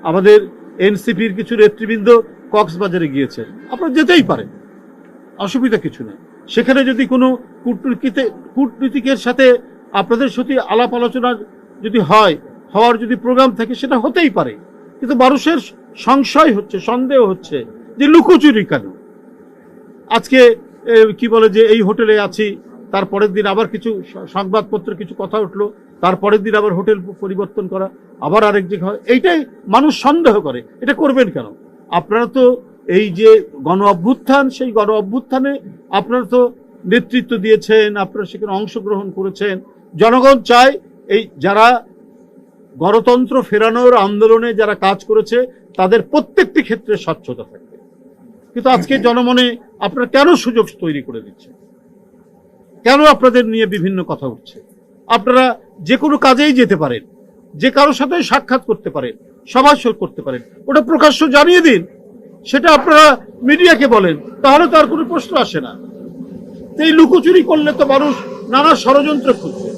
আমাদের এনসিপির কিছু নেতৃবৃন্দ কক্সবাজারে গিয়েছেন, আপনারা যেতেই পারেন, অসুবিধা কিছু নেই। সেখানে যদি কোনো কূটনীতিকের সাথে আপনাদের সাথে আলাপ আলোচনা যদি হওয়ার যদি প্রোগ্রাম থাকে, সেটা হতেই পারে। কিন্তু মানুষের সংশয় হচ্ছে, সন্দেহ হচ্ছে যে লুকোচুরি কেন। আজকে কি বলে যে এই হোটেলে আছি, তারপরের দিন আবার কিছু সংবাদপত্রে কিছু কথা উঠলো, তারপরের দিন আবার হোটেল পরিবর্তন করা, আবার আরেক জায়গায় হয়, এইটাই মানুষ সন্দেহ করে। এটা করবেন কেন? আপনারা তো এই যে গণ অভ্যুত্থান, সেই গণ অভ্যুত্থানে আপনারা তো নেতৃত্ব দিয়েছেন, আপনারা সেখানে অংশগ্রহণ করেছেন। জনগণ চায় এই যারা গণতন্ত্র ফেরানোর আন্দোলনে যারা কাজ করেছে তাদের প্রত্যেকটি ক্ষেত্রে স্বচ্ছতা থাকবে। কিন্তু আজকে জনমনে আপনারা কেন সুযোগ তৈরি করে দিচ্ছেন? কেন আপনাদের নিয়ে বিভিন্ন কথা উঠছে? আপনারা যে কোনো কাজেই যেতে পারেন, যে কারোর সাথে সাক্ষাৎ করতে পারেন, সভা করতে পারেন, ওটা প্রকাশ্য জানিয়ে দিন। সেটা আপনারা মিডিয়াকে বলেন, তাহলে তো আর কোনো প্রশ্ন আসে না। এই লুকোচুরি করলে তো মানুষ নানা ষড়যন্ত্র খুঁজবে।